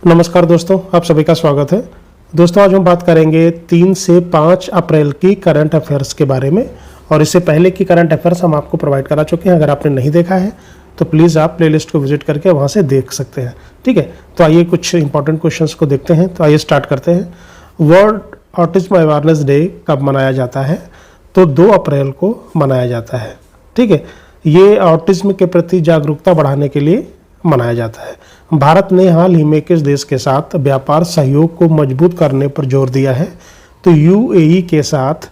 नमस्कार दोस्तों, आप सभी का स्वागत है। दोस्तों, आज हम बात करेंगे 3 से 5 अप्रैल की करंट अफेयर्स के बारे में। और इससे पहले की करंट अफेयर्स हम आपको प्रोवाइड करा चुके हैं। अगर आपने नहीं देखा है तो प्लीज़ आप प्लेलिस्ट को विजिट करके वहाँ से देख सकते हैं। ठीक है, तो आइए कुछ इंपॉर्टेंट क्वेश्चंस को देखते हैं। तो आइए स्टार्ट करते हैं। वर्ल्ड ऑटिज्म अवेयरनेस डे कब मनाया जाता है? तो 2 अप्रैल को मनाया जाता है। ठीक है, ये ऑटिज्म के प्रति जागरूकता बढ़ाने के लिए मनाया जाता है। भारत ने हाल ही में किस देश के साथ व्यापार सहयोग को मजबूत करने पर जोर दिया है? तो यूएई के साथ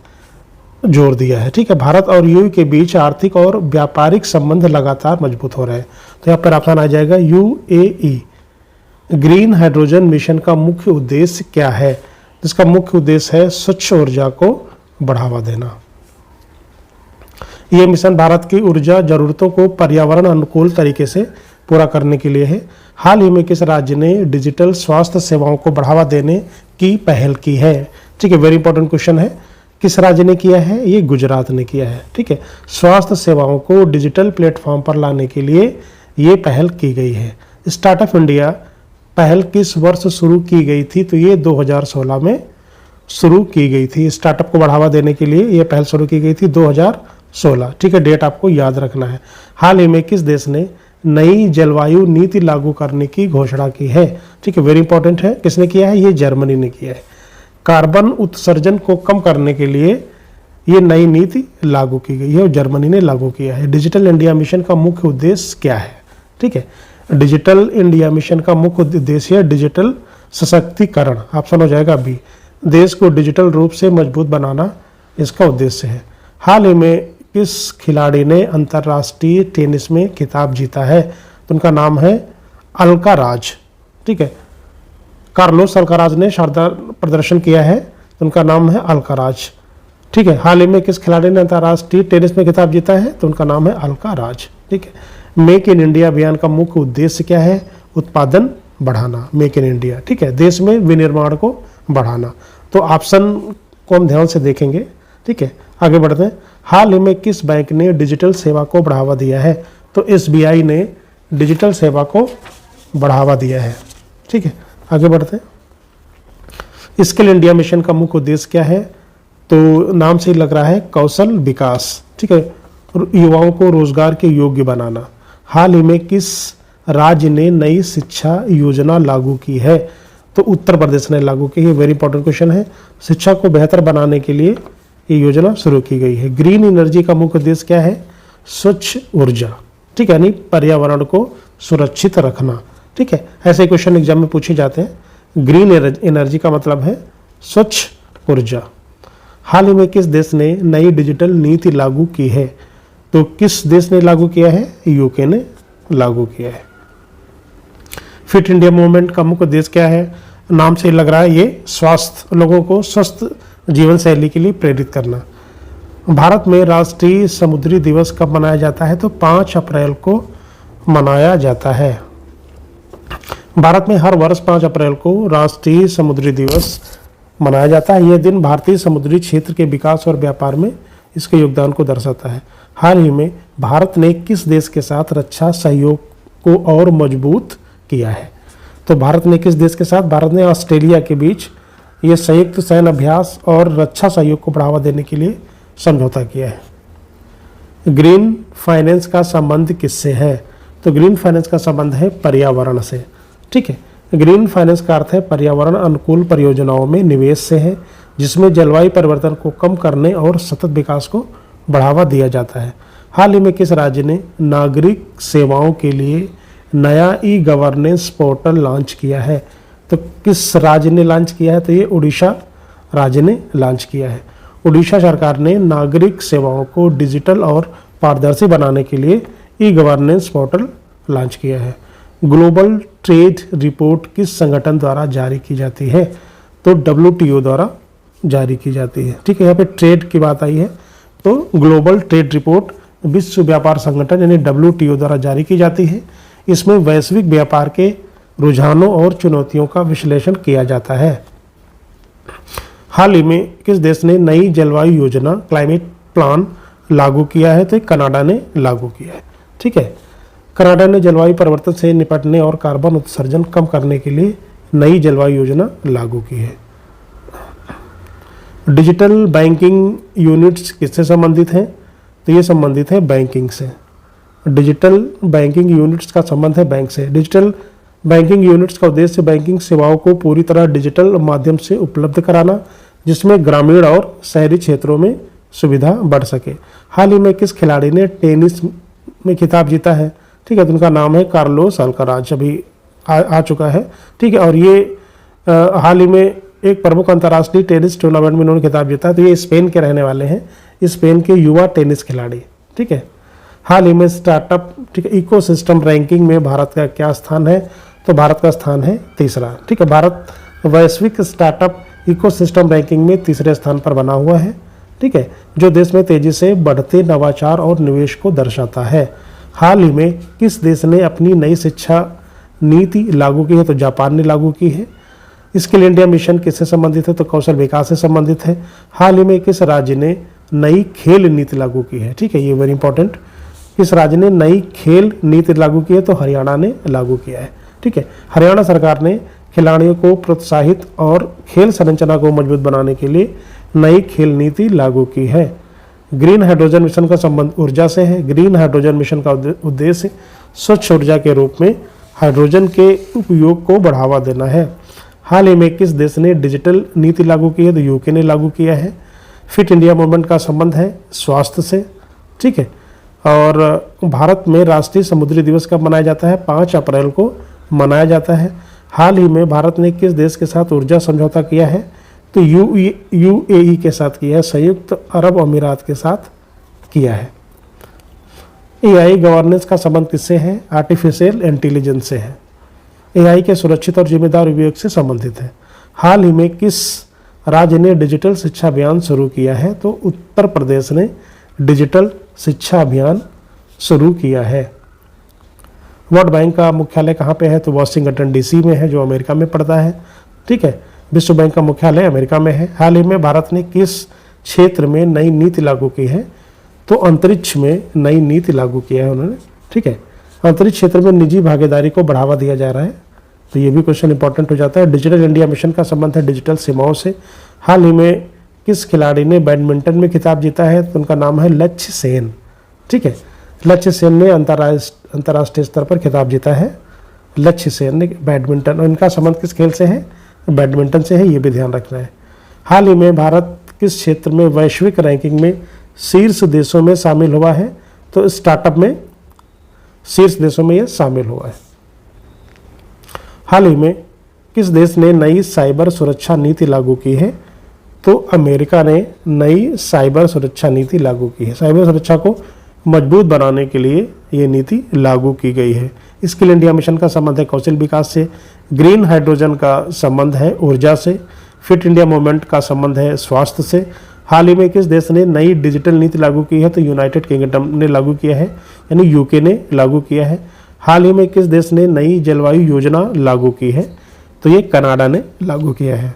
जोर दिया है। ठीक है, भारत और यूएई के बीच आर्थिक और व्यापारिक संबंध लगातार मजबूत हो रहे हैं। तो यहाँ पर ऑप्शन आ जाएगा यूएई। ग्रीन हाइड्रोजन मिशन का मुख्य उद्देश्य क्या है? जिसका मुख्य उद्देश्य है स्वच्छ ऊर्जा को बढ़ावा देना। यह मिशन भारत की ऊर्जा जरूरतों को पर्यावरण अनुकूल तरीके से पूरा करने के लिए है। हाल ही में किस राज्य ने डिजिटल स्वास्थ्य सेवाओं को बढ़ावा देने की पहल की है? ठीक है, वेरी इंपॉर्टेंट क्वेश्चन है। किस राज्य ने किया है? ये गुजरात ने किया है। ठीक है, स्वास्थ्य सेवाओं को डिजिटल प्लेटफॉर्म पर लाने के लिए ये पहल की गई है। स्टार्टअप इंडिया पहल किस वर्ष शुरू की गई थी? तो ये 2016 में शुरू की गई थी। स्टार्टअप को बढ़ावा देने के लिए ये पहल शुरू की गई थी 2016। ठीक है, डेट आपको याद रखना है। हाल ही में किस देश ने नई जलवायु नीति लागू करने की घोषणा की है? ठीक है, वेरी इंपॉर्टेंट है। किसने किया है? ये जर्मनी ने किया है। कार्बन उत्सर्जन को कम करने के लिए ये नई नीति लागू की गई है और जर्मनी ने लागू किया है। डिजिटल इंडिया मिशन का मुख्य उद्देश्य क्या है? ठीक है, डिजिटल इंडिया मिशन का मुख्य उद्देश्य है डिजिटल सशक्तिकरण। ऑप्शन हो जाएगा बी। देश को डिजिटल रूप से मजबूत बनाना इसका उद्देश्य है। हाल ही में किस खिलाड़ी ने अंतर्राष्ट्रीय टेनिस में खिताब जीता है? तो उनका नाम है अल्काराज। ठीक है, कार्लोस अल्काराज ने शानदार प्रदर्शन किया है, तो उनका नाम है अल्काराज। ठीक है, हाल ही में किस खिलाड़ी ने अंतर्राष्ट्रीय टेनिस में खिताब जीता है? तो उनका नाम है अल्काराज। ठीक है, मेक इन इंडिया अभियान का मुख्य उद्देश्य क्या है? उत्पादन बढ़ाना, मेक इन इंडिया। ठीक है, देश में विनिर्माण को बढ़ाना। तो ऑप्शन को हम ध्यान से देखेंगे। ठीक है, आगे बढ़ते हैं। हाल ही में किस बैंक ने डिजिटल सेवा को बढ़ावा दिया है? तो एसबीआई ने डिजिटल सेवा को बढ़ावा दिया है। ठीक है, आगे बढ़ते हैं। स्किल इंडिया मिशन का मुख्य उद्देश्य क्या है? तो नाम से ही लग रहा है कौशल विकास। ठीक है, युवाओं को रोजगार के योग्य बनाना। हाल ही में किस राज्य ने नई शिक्षा योजना लागू की है? तो उत्तर प्रदेश ने लागू की है। वेरी इंपॉर्टेंट क्वेश्चन है। शिक्षा को बेहतर बनाने के लिए ये योजना शुरू की गई है। ग्रीन एनर्जी का मुख्य उद्देश्य क्या है? स्वच्छ ऊर्जा। ठीक है, यानी पर्यावरण को सुरक्षित रखना। ठीक है, ऐसे क्वेश्चन एग्जाम में पूछे जाते हैं। ग्रीन एनर्जी का मतलब है स्वच्छ ऊर्जा। हाल ही में किस देश ने नई डिजिटल नीति लागू की है? तो किस देश ने लागू किया है? यूके ने लागू किया है। फिट इंडिया मूवमेंट का मुख्य उद्देश्य क्या है? नाम से लग रहा है ये स्वास्थ्य, लोगों को स्वस्थ जीवन शैली के लिए प्रेरित करना। भारत में राष्ट्रीय समुद्री दिवस कब मनाया जाता है? तो 5 अप्रैल को मनाया जाता है। भारत में हर वर्ष 5 अप्रैल को राष्ट्रीय समुद्री दिवस मनाया जाता है। यह दिन भारतीय समुद्री क्षेत्र के विकास और व्यापार में इसके योगदान को दर्शाता है। हाल ही में भारत ने किस देश के साथ रक्षा सहयोग को और मजबूत किया है? तो भारत ने किस देश के साथ? भारत ने ऑस्ट्रेलिया के बीच ये संयुक्त सैन्य अभ्यास और रक्षा सहयोग को बढ़ावा देने के लिए समझौता किया है। ग्रीन फाइनेंस का संबंध किससे है? तो ग्रीन फाइनेंस का संबंध है पर्यावरण से। ठीक है, ग्रीन फाइनेंस का अर्थ है पर्यावरण अनुकूल परियोजनाओं में निवेश से है, जिसमें जलवायु परिवर्तन को कम करने और सतत विकास को बढ़ावा दिया जाता है। हाल ही में किस राज्य ने नागरिक सेवाओं के लिए नया ई गवर्नेंस पोर्टल लॉन्च किया है? तो किस राज्य ने लॉन्च किया है? तो ये उड़ीसा राज्य ने लॉन्च किया है। उड़ीसा सरकार ने नागरिक सेवाओं को डिजिटल और पारदर्शी बनाने के लिए ई गवर्नेंस पोर्टल लॉन्च किया है। ग्लोबल ट्रेड रिपोर्ट किस संगठन द्वारा जारी की जाती है? तो WTO द्वारा जारी की जाती है। ठीक है, यहाँ पे ट्रेड की बात आई है, तो ग्लोबल ट्रेड रिपोर्ट विश्व व्यापार संगठन यानी WTO द्वारा जारी की जाती है। इसमें वैश्विक व्यापार के रुझानों और चुनौतियों का विश्लेषण किया जाता है। हाल ही में किस देश ने नई जलवायु योजना क्लाइमेट प्लान लागू किया है? तो कनाडा ने लागू किया है। ठीक है, कनाडा ने जलवायु परिवर्तन से निपटने और कार्बन उत्सर्जन कम करने के लिए नई जलवायु योजना लागू की है। डिजिटल बैंकिंग यूनिट्स किससे संबंधित हैं? तो ये संबंधित है बैंकिंग से। डिजिटल बैंकिंग यूनिट्स का संबंध है बैंक से। डिजिटल बैंकिंग यूनिट्स का उद्देश्य बैंकिंग सेवाओं को पूरी तरह डिजिटल माध्यम से उपलब्ध कराना, जिसमें ग्रामीण और शहरी क्षेत्रों में सुविधा बढ़ सके। हाल ही में किस खिलाड़ी ने टेनिस में खिताब जीता है? ठीक है, तो उनका नाम है कार्लोस अल्काराज, अभी आ चुका है। ठीक है, और ये हाल ही में एक प्रमुख अंतर्राष्ट्रीय टेनिस टूर्नामेंट में उन्होंने खिताब जीता। तो ये स्पेन के रहने वाले हैं, स्पेन के युवा टेनिस खिलाड़ी। ठीक है, हाल ही में स्टार्टअप, ठीक है, इकोसिस्टम रैंकिंग में भारत का क्या स्थान है? तो भारत का स्थान है तीसरा। ठीक है, भारत वैश्विक स्टार्टअप इकोसिस्टम रैंकिंग में तीसरे स्थान पर बना हुआ है। ठीक है, जो देश में तेजी से बढ़ते नवाचार और निवेश को दर्शाता है। हाल ही में किस देश ने अपनी नई शिक्षा नीति लागू की है? तो जापान ने लागू की है। स्किल इंडिया मिशन किससे संबंधित है? तो कौशल विकास से संबंधित है। हाल ही में किस राज्य ने नई खेल नीति लागू की है? ठीक है, ये वेरी इंपॉर्टेंट। किस राज्य ने नई खेल नीति लागू की है? तो हरियाणा ने लागू किया है। ठीक है, हरियाणा सरकार ने खिलाड़ियों को प्रोत्साहित और खेल संरचना को मजबूत बनाने के लिए नई खेल नीति लागू की है। ग्रीन हाइड्रोजन मिशन का संबंध ऊर्जा से है। ग्रीन हाइड्रोजन मिशन का उद्देश्य स्वच्छ ऊर्जा के रूप में हाइड्रोजन के उपयोग को बढ़ावा देना है। हाल ही में किस देश ने डिजिटल नीति लागू की है? तो यूके ने लागू किया है। फिट इंडिया मूवमेंट का संबंध है स्वास्थ्य से। ठीक है, और भारत में राष्ट्रीय समुद्री दिवस कब मनाया जाता है? 5 अप्रैल को मनाया जाता है। हाल ही में भारत ने किस देश के साथ ऊर्जा समझौता किया है? तो यूएई के साथ किया है, संयुक्त अरब अमीरात के साथ किया है। एआई गवर्नेंस का संबंध किससे है? आर्टिफिशियल इंटेलिजेंस से है। एआई के सुरक्षित और जिम्मेदार उपयोग से संबंधित है। हाल ही में किस राज्य ने डिजिटल शिक्षा अभियान शुरू किया है? तो उत्तर प्रदेश ने डिजिटल शिक्षा अभियान शुरू किया है। वर्ल्ड बैंक का मुख्यालय कहाँ पे है? तो वाशिंगटन डीसी में है, जो अमेरिका में पड़ता है। ठीक है, विश्व बैंक का मुख्यालय अमेरिका में है। हाल ही में भारत ने किस क्षेत्र में नई नीति लागू की है? तो अंतरिक्ष में नई नीति लागू किया है उन्होंने। ठीक है, अंतरिक्ष क्षेत्र में निजी भागीदारी को बढ़ावा दिया जा रहा है, तो ये भी क्वेश्चन इंपॉर्टेंट हो जाता है। डिजिटल इंडिया मिशन का संबंध है डिजिटल सीमाओं से। हाल ही में किस खिलाड़ी ने बैडमिंटन में खिताब जीता है? तो उनका नाम है लक्ष्य सेन। ठीक है, लक्ष्य सेन ने अंतर्राष्ट्रीय स्तर पर खिताब जीता है। लक्ष्य सेन ने बैडमिंटन, और इनका संबंध किस खेल से है? बैडमिंटन से है, ये भी ध्यान रखना है। हाल ही में भारत किस क्षेत्र में वैश्विक रैंकिंग में शीर्ष देशों में शामिल हुआ है? तो स्टार्टअप में शीर्ष देशों में यह शामिल हुआ है। हाल ही में किस देश ने नई साइबर सुरक्षा नीति लागू की है? तो अमेरिका ने नई साइबर सुरक्षा नीति लागू की है। साइबर सुरक्षा को मजबूत बनाने के लिए ये नीति लागू की गई है। स्किल इंडिया मिशन का संबंध है कौशल विकास से। ग्रीन हाइड्रोजन का संबंध है ऊर्जा से। फिट इंडिया मूवमेंट का संबंध है स्वास्थ्य से। हाल ही में किस देश ने नई डिजिटल नीति लागू की है? तो यूनाइटेड किंगडम ने लागू किया है, यानी यूके ने लागू किया है। हाल ही में किस देश ने नई जलवायु योजना लागू की है? तो ये कनाडा ने लागू किया है।